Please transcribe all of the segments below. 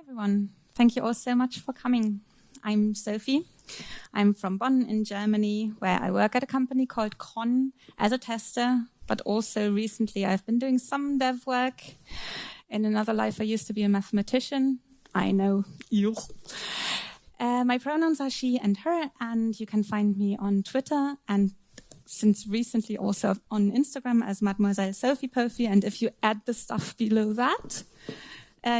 everyone. Thank you all so much for coming. I'm Sophie. I'm from Bonn in Germany, where I work at a company called Con as a tester, but also recently I've been doing some dev work. In another life, I used to be a mathematician. I know, you. My pronouns are she and her, and you can find me on Twitter and since recently also on Instagram as Mademoiselle Sophie Pofy. And if you add the stuff below that,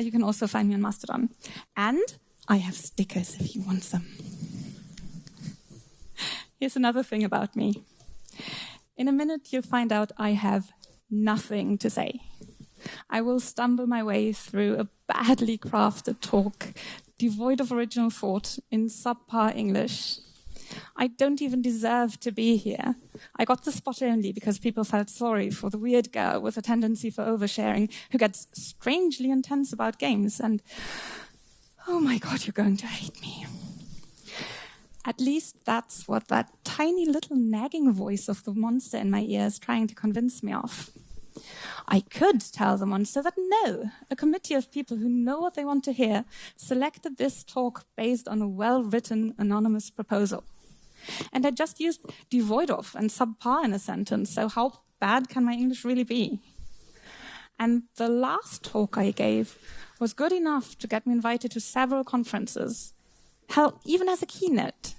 you can also find me on Mastodon. And I have stickers if you want some. Here's another thing about me. In a minute, you'll find out I have nothing to say. I will stumble my way through a badly crafted talk, devoid of original thought, in subpar English. I don't even deserve to be here. I got the spot only because people felt sorry for the weird girl with a tendency for oversharing who gets strangely intense about games and, oh my God, you're going to hate me. At least that's what that tiny little nagging voice of the monster in my ear is trying to convince me of. I could tell the monster that no, a committee of people who know what they want to hear selected this talk based on a well-written anonymous proposal. And I just used devoid of and subpar in a sentence, so how bad can my English really be? And the last talk I gave was good enough to get me invited to several conferences. Hell, even as a keynote.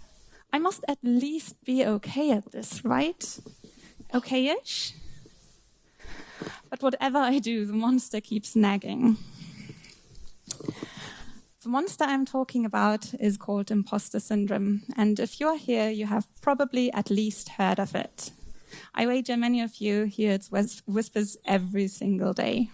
I must at least be okay at this, right? Okay-ish? But whatever I do, the monster keeps nagging. The monster I'm talking about is called Impostor syndrome, and if you're here, you have probably at least heard of it. I wager many of you hear its whispers every single day.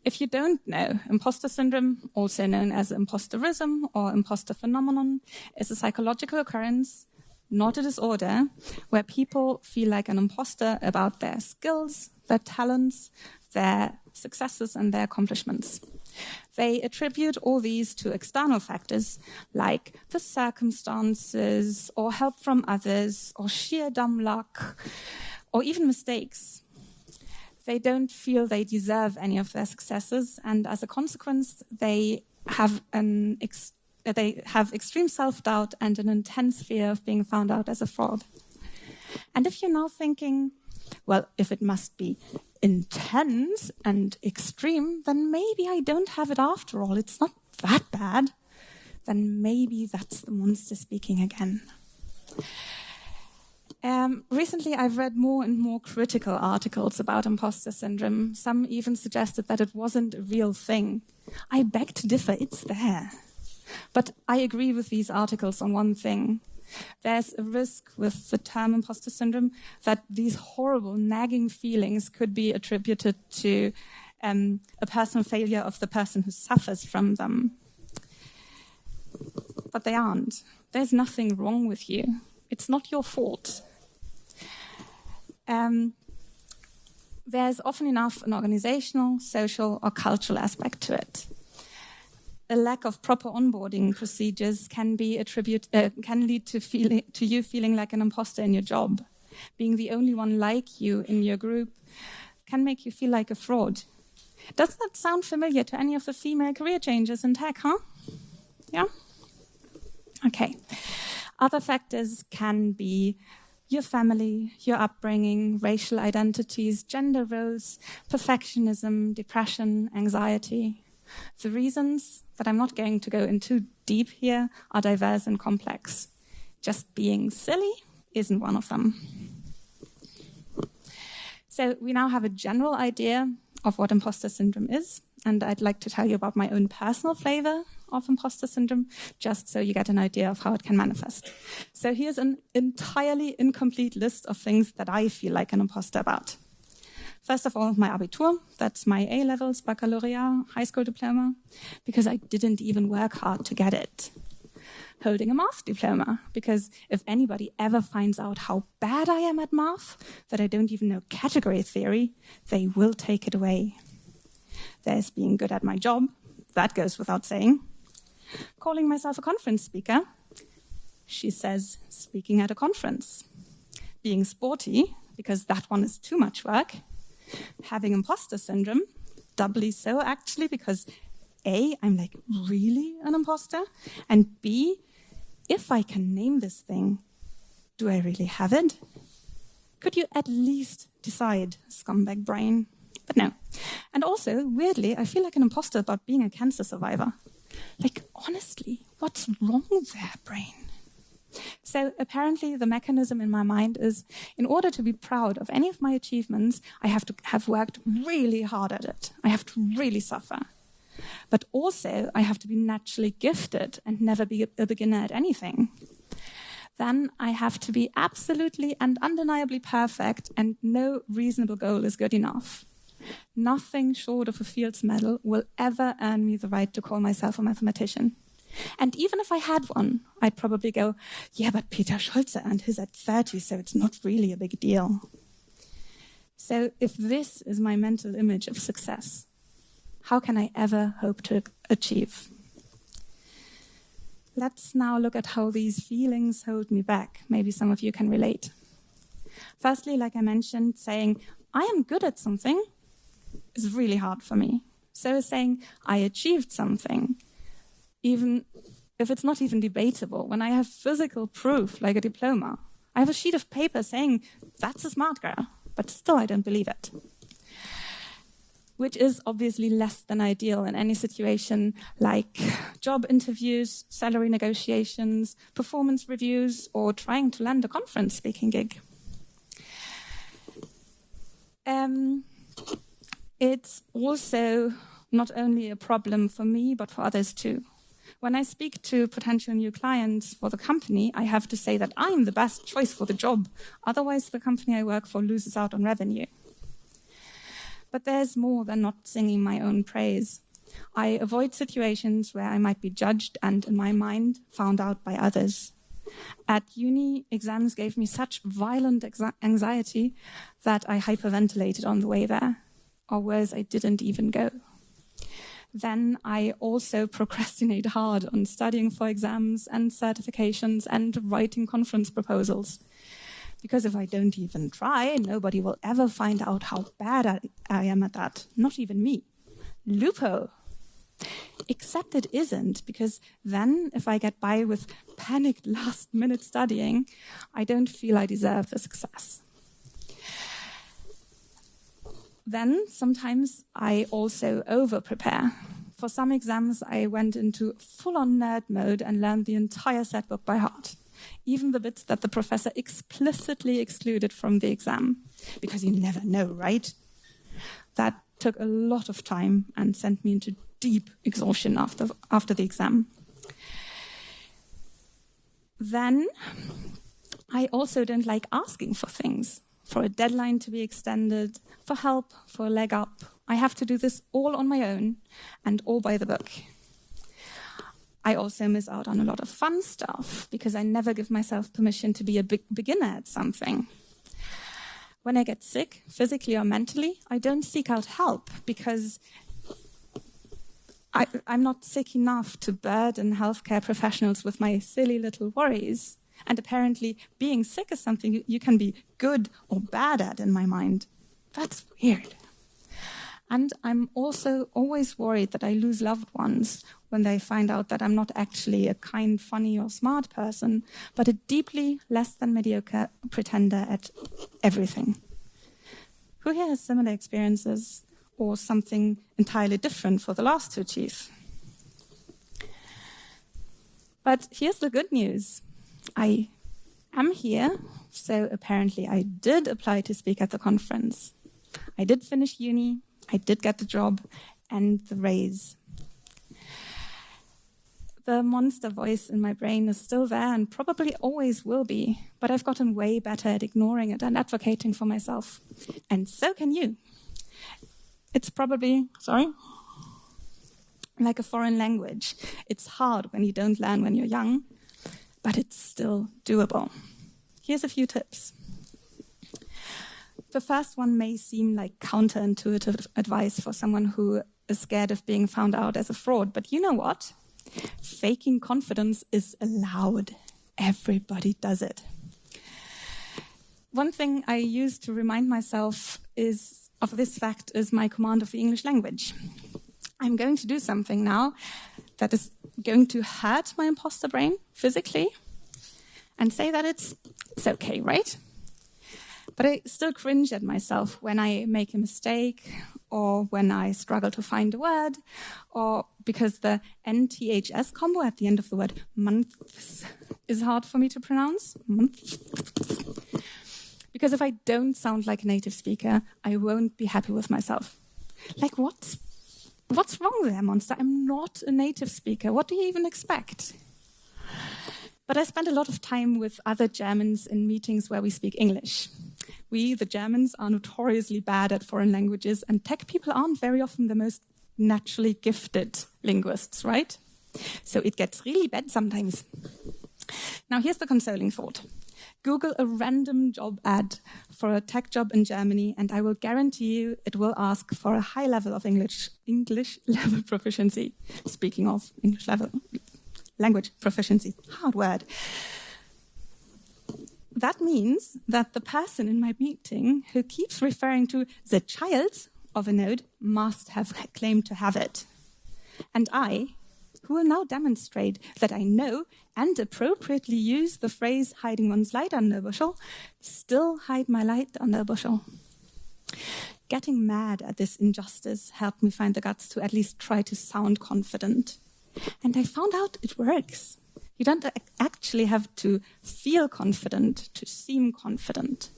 If you don't know, imposter syndrome, also known as imposterism or imposter phenomenon, is a psychological occurrence, not a disorder, where people feel like an imposter about their skills, their talents, their successes and their accomplishments. They attribute all these to external factors like the circumstances or help from others or sheer dumb luck or even mistakes. They don't feel they deserve any of their successes, and as a consequence, they have extreme self-doubt and an intense fear of being found out as a fraud. And if you're now thinking, well, if it must be intense and extreme, then maybe I don't have it after all. It's not that bad. Then maybe that's the monster speaking again. Recently, I've read more and more critical articles about imposter syndrome. Some even suggested that it wasn't a real thing. I beg to differ, it's there. But I agree with these articles on one thing. There's a risk with the term imposter syndrome that these horrible nagging feelings could be attributed to a personal failure of the person who suffers from them. But they aren't. There's nothing wrong with you. It's not your fault. There's often enough an organizational, social, or cultural aspect to it. A lack of proper onboarding procedures can lead to you feeling like an imposter in your job. Being the only one like you in your group can make you feel like a fraud. Doesn't that sound familiar to any of the female career changes in tech, huh? Yeah? Okay. Other factors can be your family, your upbringing, racial identities, gender roles, perfectionism, depression, anxiety. The reasons that I'm not going to go into deep here are diverse and complex. Just being silly isn't one of them. So we now have a general idea of what imposter syndrome is, and I'd like to tell you about my own personal flavor of imposter syndrome, just so you get an idea of how it can manifest. So here's an entirely incomplete list of things that I feel like an imposter about. First of all, my Abitur, that's my A-levels, baccalaureate, high school diploma, because I didn't even work hard to get it. Holding a math diploma, because if anybody ever finds out how bad I am at math, that I don't even know category theory, they will take it away. There's being good at my job, that goes without saying. Calling myself a conference speaker, she says speaking at a conference. Being sporty, because that one is too much work. Having imposter syndrome, doubly so actually, because A, I'm like, really an imposter? And B, if I can name this thing, do I really have it? Could you at least decide, scumbag brain? But no. And also, weirdly, I feel like an imposter about being a cancer survivor. Like, honestly, what's wrong there, brain? So apparently the mechanism in my mind is, in order to be proud of any of my achievements, I have to have worked really hard at it. I have to really suffer. But also, I have to be naturally gifted and never be a beginner at anything. Then I have to be absolutely and undeniably perfect, and no reasonable goal is good enough. Nothing short of a Fields Medal will ever earn me the right to call myself a mathematician. And even if I had one, I'd probably go, yeah, but Peter Scholze earned his at 30, so it's not really a big deal. So if this is my mental image of success, how can I ever hope to achieve? Let's now look at how these feelings hold me back. Maybe some of you can relate. Firstly, like I mentioned, saying, I am good at something is really hard for me. So is saying, I achieved something, even if it's not even debatable. When I have physical proof, like a diploma, I have a sheet of paper saying, that's a smart girl, but still I don't believe it. Which is obviously less than ideal in any situation like job interviews, salary negotiations, performance reviews, or trying to land a conference speaking gig. It's also not only a problem for me, but for others too. When I speak to potential new clients for the company, I have to say that I'm the best choice for the job. Otherwise, the company I work for loses out on revenue. But there's more than not singing my own praise. I avoid situations where I might be judged and, in my mind, found out by others. At uni, exams gave me such violent anxiety that I hyperventilated on the way there. Or worse, I didn't even go. Then I also procrastinate hard on studying for exams and certifications and writing conference proposals. Because if I don't even try, nobody will ever find out how bad I am at that. Not even me. Loophole. Except it isn't, because then if I get by with panicked last-minute studying, I don't feel I deserve the success. Then sometimes I also over-prepare. For some exams, I went into full-on nerd mode and learned the entire set book by heart. Even the bits that the professor explicitly excluded from the exam. Because you never know, right? That took a lot of time and sent me into deep exhaustion after the exam. Then I also don't like asking for things. For a deadline to be extended, for help, for a leg up. I have to do this all on my own and all by the book. I also miss out on a lot of fun stuff because I never give myself permission to be a beginner at something. When I get sick, physically or mentally, I don't seek out help because I'm not sick enough to burden healthcare professionals with my silly little worries. And apparently, being sick is something you can be good or bad at in my mind. That's weird. And I'm also always worried that I lose loved ones when they find out that I'm not actually a kind, funny, or smart person, but a deeply less than mediocre pretender at everything. Who here has similar experiences or something entirely different for the last to achieve? But here's the good news. I am here, so apparently I did apply to speak at the conference. I did finish uni, I did get the job and the raise. The monster voice in my brain is still there and probably always will be, but I've gotten way better at ignoring it and advocating for myself. And so can you. It's probably, like a foreign language. It's hard when you don't learn when you're young, but it's still doable. Here's a few tips. The first one may seem like counterintuitive advice for someone who is scared of being found out as a fraud, but you know what? Faking confidence is allowed. Everybody does it. One thing I use to remind myself of this fact is my command of the English language. I'm going to do something now that is going to hurt my imposter brain physically and say that it's okay, right? But I still cringe at myself when I make a mistake or when I struggle to find a word or because the NTHS combo at the end of the word months is hard for me to pronounce. Months. Because if I don't sound like a native speaker, I won't be happy with myself. Like, what's wrong there, monster? I'm not a native speaker. What do you even expect? But I spend a lot of time with other Germans in meetings where we speak English. We, the Germans, are notoriously bad at foreign languages, and tech people aren't very often the most naturally gifted linguists, right? So it gets really bad sometimes. Now, here's the consoling thought. Google a random job ad for a tech job in Germany, and I will guarantee you it will ask for a high level of English level proficiency. Speaking of English level, language proficiency, hard word. That means that the person in my meeting who keeps referring to the child of a node must have claimed to have it. And I, who will now demonstrate that I know and appropriately use the phrase hiding one's light under a bushel, still hide my light under a bushel. Getting mad at this injustice helped me find the guts to at least try to sound confident. And I found out it works. You don't actually have to feel confident to seem confident.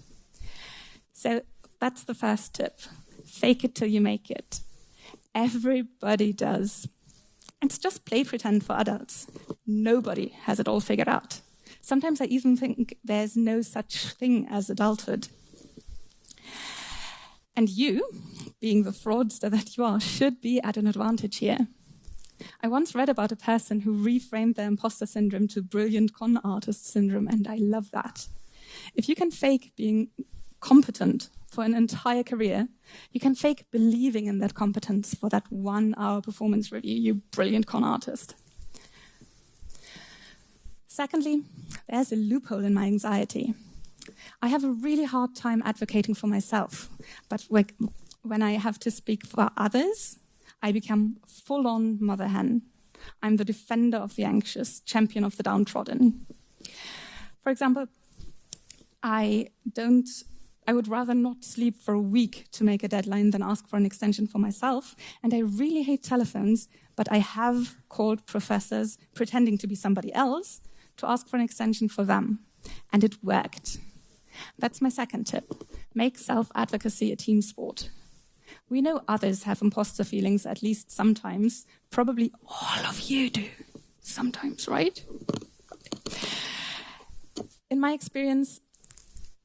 So that's the first tip. Fake it till you make it. Everybody does. It's just play pretend for adults. Nobody has it all figured out. Sometimes I even think there's no such thing as adulthood. And you, being the fraudster that you are, should be at an advantage here. I once read about a person who reframed their imposter syndrome to brilliant con artist syndrome, and I love that. If you can fake being competent for an entire career, you can fake believing in that competence for that 1-hour performance review, you brilliant con artist. Secondly, there's a loophole in my anxiety. I have a really hard time advocating for myself, but when I have to speak for others, I become full-on mother hen. I'm the defender of the anxious, champion of the downtrodden. For example, I would rather not sleep for a week to make a deadline than ask for an extension for myself. And I really hate telephones, but I have called professors pretending to be somebody else to ask for an extension for them. And it worked. That's my second tip. Make self-advocacy a team sport. We know others have imposter feelings at least sometimes. Probably all of you do sometimes, right? In my experience,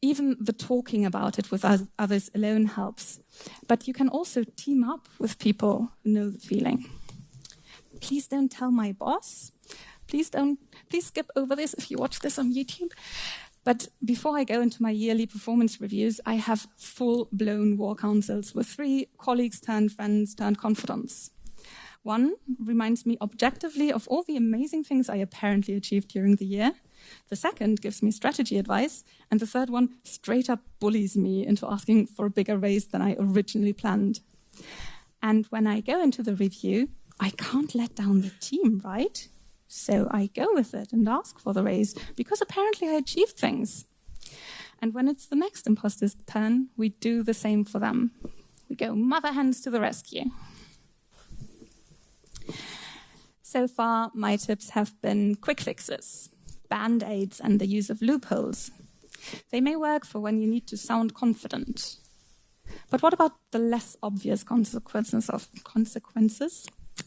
even the talking about it with others alone helps. But you can also team up with people who know the feeling. Please don't tell my boss. Please skip over this if you watch this on YouTube. But before I go into my yearly performance reviews, I have full-blown war councils with 3 colleagues turned friends turned confidants. One reminds me objectively of all the amazing things I apparently achieved during the year. The second gives me strategy advice. And the third one straight up bullies me into asking for a bigger raise than I originally planned. And when I go into the review, I can't let down the team, right? So I go with it and ask for the raise, because apparently I achieved things. And when it's the next imposter's turn, we do the same for them. We go mother hens to the rescue. So far, my tips have been quick fixes, band-aids, and the use of loopholes. They may work for when you need to sound confident. But what about the less obvious consequences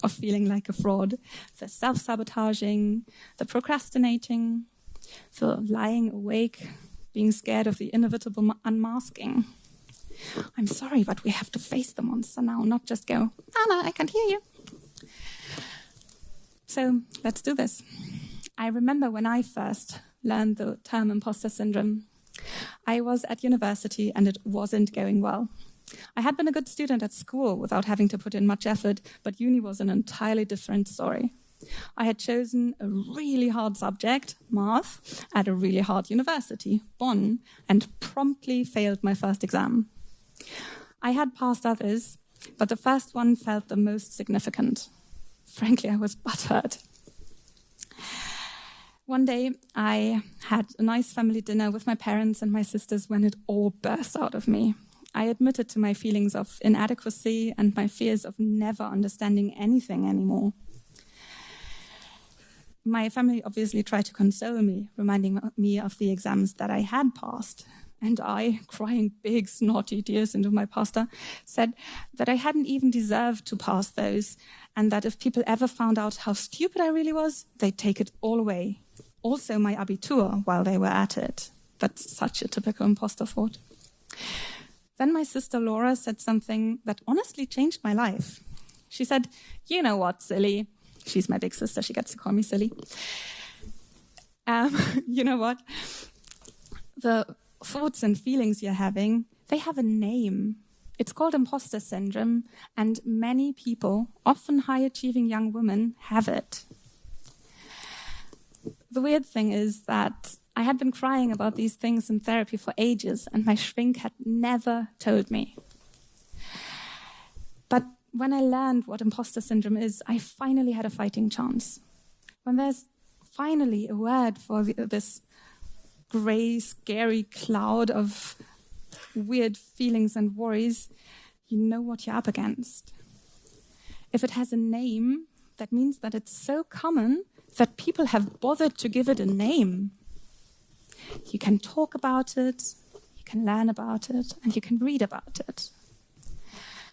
of feeling like a fraud? The self-sabotaging, the procrastinating, the lying awake, being scared of the inevitable unmasking. I'm sorry, but we have to face the monster now, not just go, Anna, I can't hear you. So let's do this. I remember when I first learned the term imposter syndrome. I was at university and it wasn't going well. I had been a good student at school without having to put in much effort, but uni was an entirely different story. I had chosen a really hard subject, math, at a really hard university, Bonn, and promptly failed my first exam. I had passed others, but the first one felt the most significant. Frankly, I was butthurt. One day, I had a nice family dinner with my parents and my sisters when it all burst out of me. I admitted to my feelings of inadequacy and my fears of never understanding anything anymore. My family obviously tried to console me, reminding me of the exams that I had passed. And I, crying big, snotty tears into my pasta, said that I hadn't even deserved to pass those, and that if people ever found out how stupid I really was, they'd take it all away. Also my Abitur while they were at it. That's such a typical imposter thought. Then my sister Laura said something that honestly changed my life. She said, "You know what, silly?" She's my big sister, she gets to call me silly. You know what? The thoughts and feelings you're having, they have a name. It's called imposter syndrome, and many people, often high-achieving young women, have it. The weird thing is that I had been crying about these things in therapy for ages, and my shrink had never told me. But when I learned what imposter syndrome is, I finally had a fighting chance. When there's finally a word for this grey, scary cloud of weird feelings and worries, you know what you're up against. If it has a name, that means that it's so common that people have bothered to give it a name. You can talk about it, you can learn about it, and you can read about it.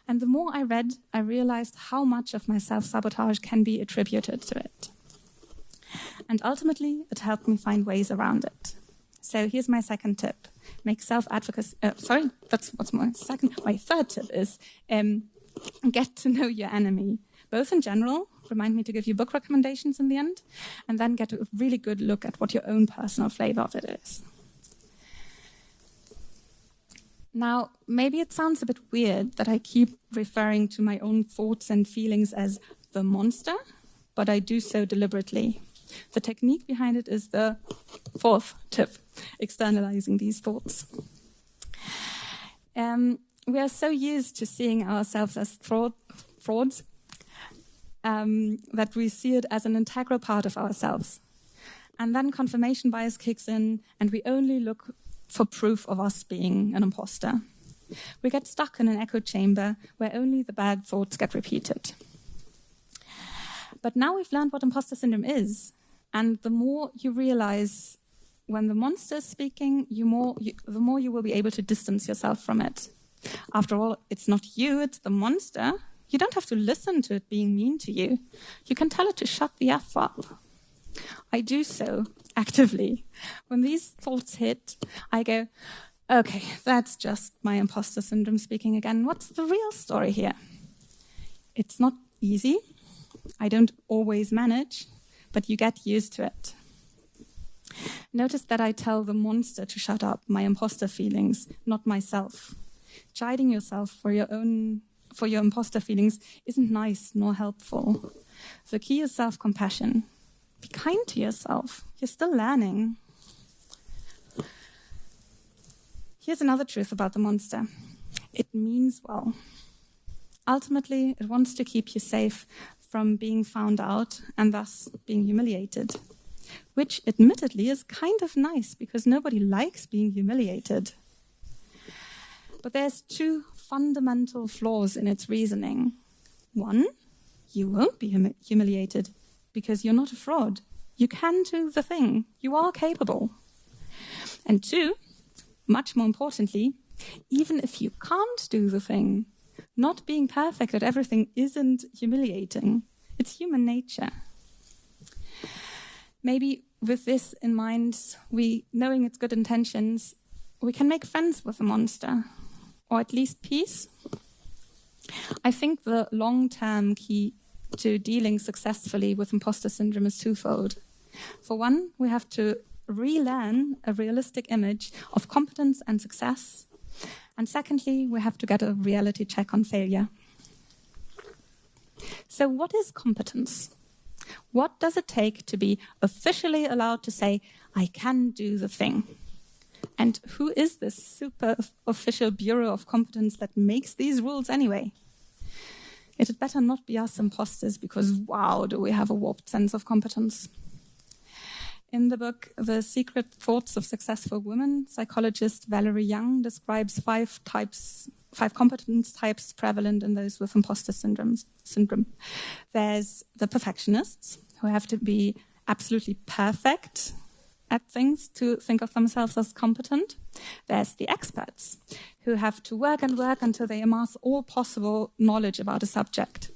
And the more I read, I realized how much of my self-sabotage can be attributed to it. And ultimately, it helped me find ways around it. So here's my second tip. Make self-advocacy, my third tip is get to know your enemy. Both in general, remind me to give you book recommendations in the end, and then get a really good look at what your own personal flavor of it is. Now, maybe it sounds a bit weird that I keep referring to my own thoughts and feelings as the monster, but I do so deliberately. The technique behind it is the fourth tip, externalizing these thoughts. We are so used to seeing ourselves as frauds that we see it as an integral part of ourselves. And then confirmation bias kicks in, and we only look for proof of us being an imposter. We get stuck in an echo chamber where only the bad thoughts get repeated. But now we've learned what imposter syndrome is, and the more you realize when the monster is speaking, the more you will be able to distance yourself from it. After all, it's not you, it's the monster. You don't have to listen to it being mean to you. You can tell it to shut the F up. I do so actively. When these thoughts hit, I go, okay, that's just my imposter syndrome speaking again. What's the real story here? It's not easy. I don't always manage, but you get used to it. Notice that I tell the monster to shut up, my imposter feelings, not myself. Chiding yourself for your imposter feelings isn't nice nor helpful. The key is self-compassion. Be kind to yourself. You're still learning. Here's another truth about the monster. It means well. Ultimately, it wants to keep you safe from being found out and thus being humiliated, which admittedly is kind of nice because nobody likes being humiliated. But there's two fundamental flaws in its reasoning. One, you won't be humiliated because you're not a fraud. You can do the thing. You are capable. And two, much more importantly, even if you can't do the thing, not being perfect at everything isn't humiliating. It's human nature. Maybe with this in mind, knowing its good intentions, we can make friends with the monster, or at least peace. I think the long-term key to dealing successfully with imposter syndrome is twofold. For one, we have to relearn a realistic image of competence and success. And secondly, we have to get a reality check on failure. So what is competence? What does it take to be officially allowed to say, I can do the thing? And who is this super official Bureau of Competence that makes these rules anyway? It had better not be us imposters, because wow, do we have a warped sense of competence. In the book, The Secret Thoughts of Successful Women, psychologist Valerie Young describes five competence types prevalent in those with imposter syndrome. There's the perfectionists, who have to be absolutely perfect at things to think of themselves as competent. There's the experts, who have to work and work until they amass all possible knowledge about a subject.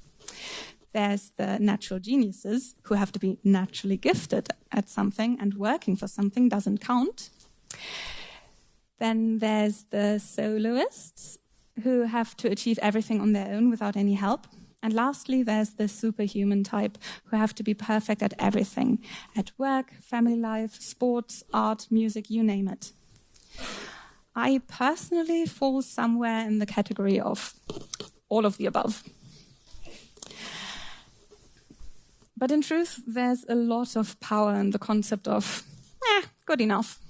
There's the natural geniuses, who have to be naturally gifted at something, and working for something doesn't count. Then there's the soloists, who have to achieve everything on their own without any help. And lastly, there's the superhuman type, who have to be perfect at everything, at work, family life, sports, art, music, you name it. I personally fall somewhere in the category of all of the above. But in truth, there's a lot of power in the concept of, good enough.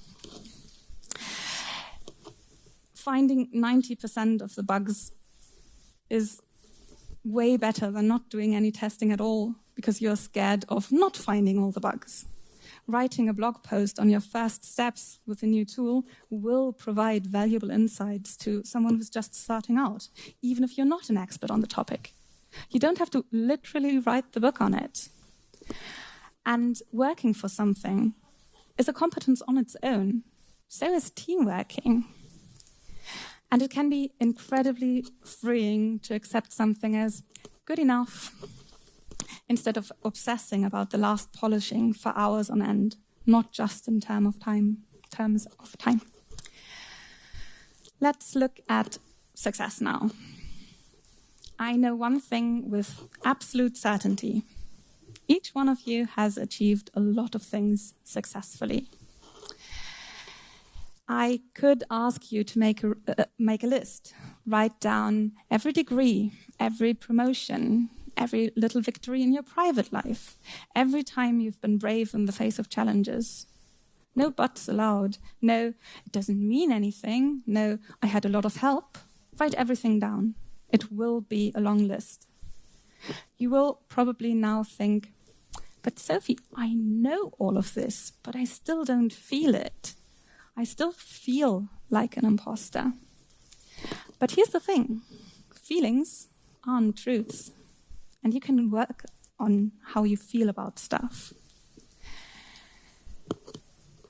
Finding 90% of the bugs is way better than not doing any testing at all, because you're scared of not finding all the bugs. Writing a blog post on your first steps with a new tool will provide valuable insights to someone who's just starting out, even if you're not an expert on the topic. You don't have to literally write the book on it. And working for something is a competence on its own. So is team working. And it can be incredibly freeing to accept something as good enough, instead of obsessing about the last polishing for hours on end, not just in terms of time. Let's look at success now. I know one thing with absolute certainty. Each one of you has achieved a lot of things successfully. I could ask you to make a list, write down every degree, every promotion, every little victory in your private life, every time you've been brave in the face of challenges. No buts allowed. No, it doesn't mean anything. No, I had a lot of help. Write everything down. It will be a long list. You will probably now think, but Sophie, I know all of this, but I still don't feel it. I still feel like an imposter. But here's the thing. Feelings aren't truths. And you can work on how you feel about stuff.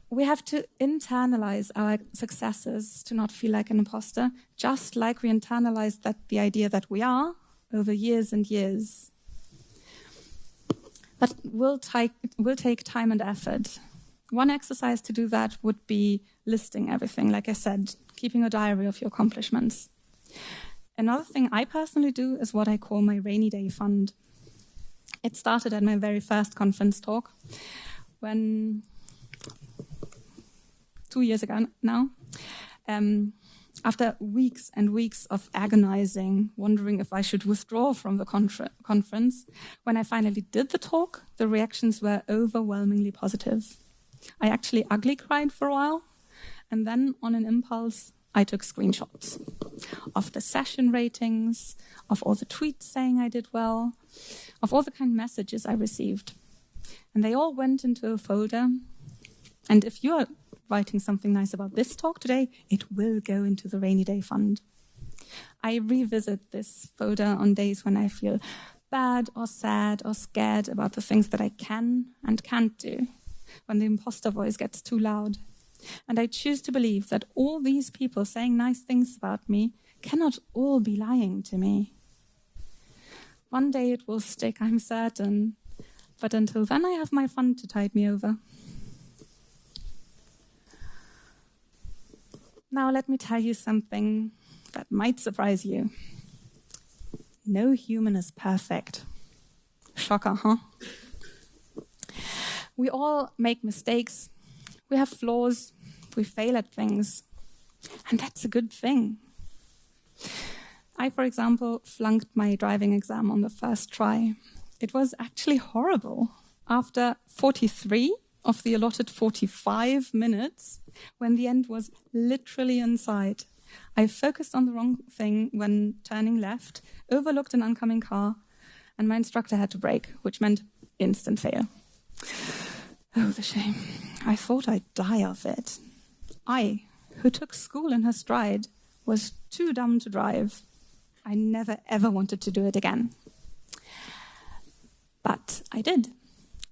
We have to internalize our successes to not feel like an imposter, just like we internalized the idea that we are over years and years. But it will take time and effort. One exercise to do that would be listing everything, like I said, keeping a diary of your accomplishments. Another thing I personally do is what I call my rainy day fund. It started at my very first conference talk, when 2 years ago now, after weeks and weeks of agonizing, wondering if I should withdraw from the conference, when I finally did the talk, the reactions were overwhelmingly positive. I actually ugly cried for a while, and then on an impulse, I took screenshots of the session ratings, of all the tweets saying I did well, of all the kind messages I received. And they all went into a folder. And if you're writing something nice about this talk today, it will go into the rainy day fund. I revisit this folder on days when I feel bad or sad or scared about the things that I can and can't do, when the imposter voice gets too loud. And I choose to believe that all these people saying nice things about me cannot all be lying to me. One day it will stick, I'm certain. But until then, I have my fund to tide me over. Now let me tell you something that might surprise you. No human is perfect. Shocker, huh? We all make mistakes. We have flaws. We fail at things. And that's a good thing. I, for example, flunked my driving exam on the first try. It was actually horrible. After 43 of the allotted 45 minutes, when the end was literally in sight, I focused on the wrong thing when turning left, overlooked an oncoming car, and my instructor had to brake, which meant instant fail. Oh, the shame. I thought I'd die of it. I, who took school in her stride, was too dumb to drive. I never ever wanted to do it again. But I did.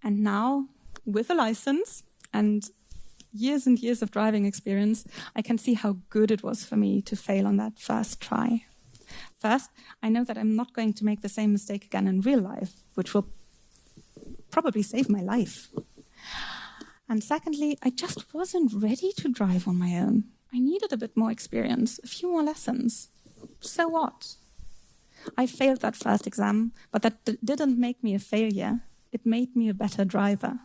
And now, with a license and years of driving experience, I can see how good it was for me to fail on that first try. First, I know that I'm not going to make the same mistake again in real life, which will probably save my life. And secondly, I just wasn't ready to drive on my own. I needed a bit more experience, a few more lessons. So what? I failed that first exam, but that didn't make me a failure. It made me a better driver.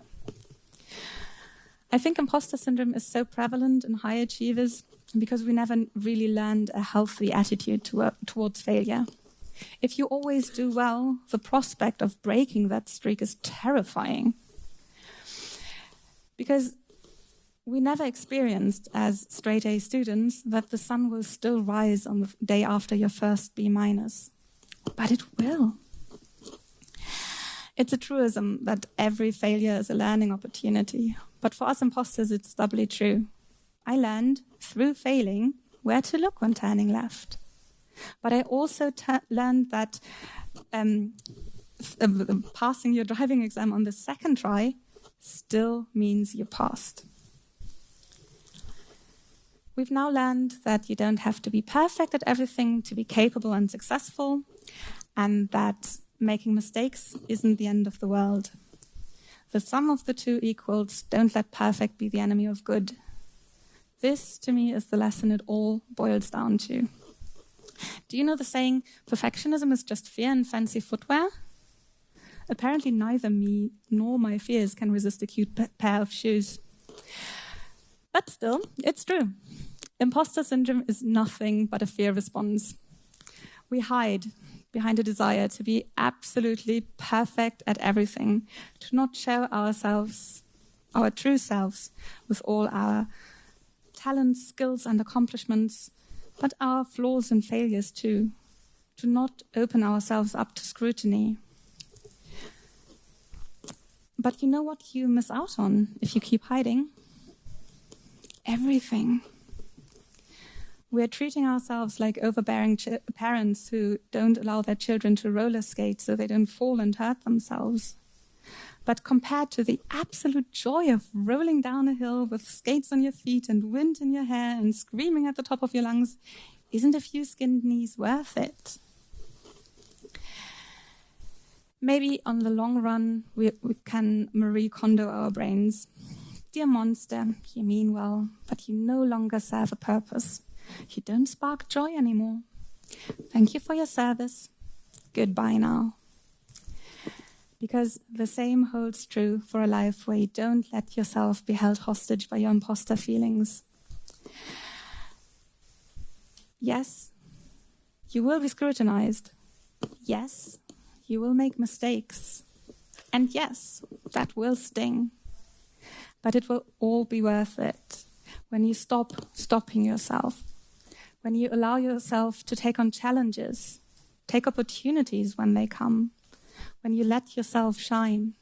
I think imposter syndrome is so prevalent in high achievers because we never really learned a healthy attitude towards failure. If you always do well, the prospect of breaking that streak is terrifying. Because we never experienced, as straight-A students, that the sun will still rise on the day after your first B-. But it will. It's a truism that every failure is a learning opportunity. But for us imposters, it's doubly true. I learned, through failing, where to look when turning left. But I also learned that passing your driving exam on the second try still means you passed. We've now learned that you don't have to be perfect at everything to be capable and successful, and that making mistakes isn't the end of the world. The sum of the two equals, don't let perfect be the enemy of good. This, to me, is the lesson it all boils down to. Do you know the saying, perfectionism is just fear in fancy footwear? Apparently neither me nor my fears can resist a cute pair of shoes. But still, it's true. Imposter syndrome is nothing but a fear response. We hide behind a desire to be absolutely perfect at everything, to not show ourselves, our true selves, with all our talents, skills, and accomplishments, but our flaws and failures too, to not open ourselves up to scrutiny. But you know what you miss out on if you keep hiding? Everything. We're treating ourselves like overbearing parents who don't allow their children to roller skate so they don't fall and hurt themselves. But compared to the absolute joy of rolling down a hill with skates on your feet and wind in your hair and screaming at the top of your lungs, isn't a few skinned knees worth it? Maybe on the long run, we can Marie Kondo our brains. Dear monster, you mean well, but you no longer serve a purpose. You don't spark joy anymore. Thank you for your service. Goodbye now. Because the same holds true for a life where you don't let yourself be held hostage by your imposter feelings. Yes, you will be scrutinized. Yes, you will make mistakes. And yes, that will sting. But it will all be worth it when you stop stopping yourself, when you allow yourself to take on challenges, take opportunities when they come, when you let yourself shine.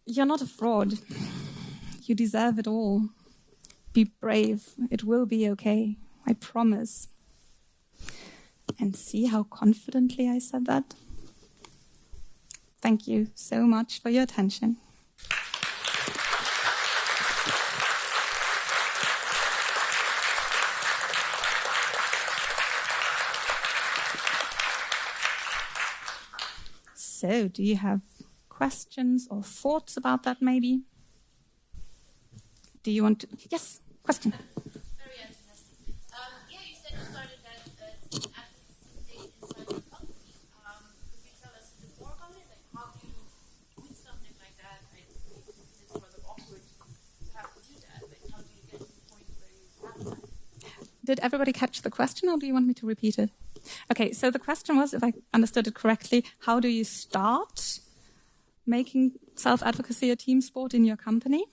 You're not a fraud. You deserve it all. Be brave. It will be okay. I promise. And see how confidently I said that? Thank you so much for your attention. So, do you have questions or thoughts about that maybe? Do you want to? Yes, question. Very interesting. Yeah, you said you started that advocacy thing inside your company. Could you tell us a bit more about it? Like, how do you do something like that? It's rather awkward to have to do that. Like, how do you get to the point where you have that? Did everybody catch the question, or do you want me to repeat it? Okay, so the question was, if I understood it correctly, how do you start making self-advocacy a team sport in your company?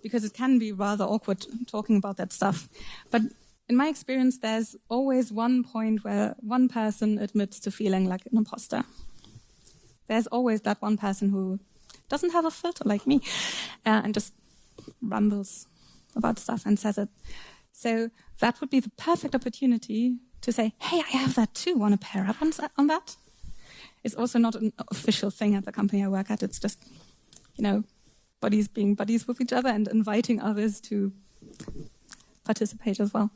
because it can be rather awkward talking about that stuff. But in my experience, there's always one point where one person admits to feeling like an imposter. There's always that one person who doesn't have a filter like me and just rambles about stuff and says it. So that would be the perfect opportunity to say, hey, I have that too. Want to pair up on that? It's also not an official thing at the company I work at. It's just, buddies being buddies with each other and inviting others to participate as well.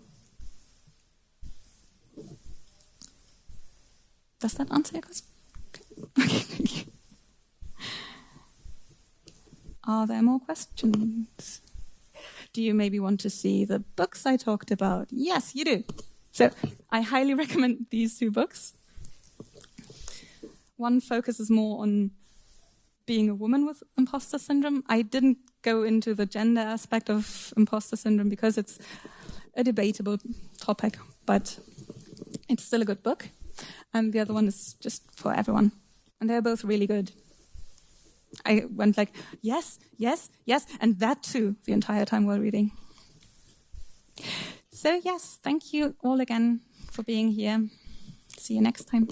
Does that answer your question? Okay, thank you. Are there more questions? Do you maybe want to see the books I talked about? Yes, you do. So I highly recommend these 2 books. One focuses more on being a woman with imposter syndrome. I didn't go into the gender aspect of imposter syndrome because it's a debatable topic, but it's still a good book. And the other one is just for everyone. And they're both really good. I went like, yes, yes, yes, and that too the entire time while reading. So yes, thank you all again for being here. See you next time.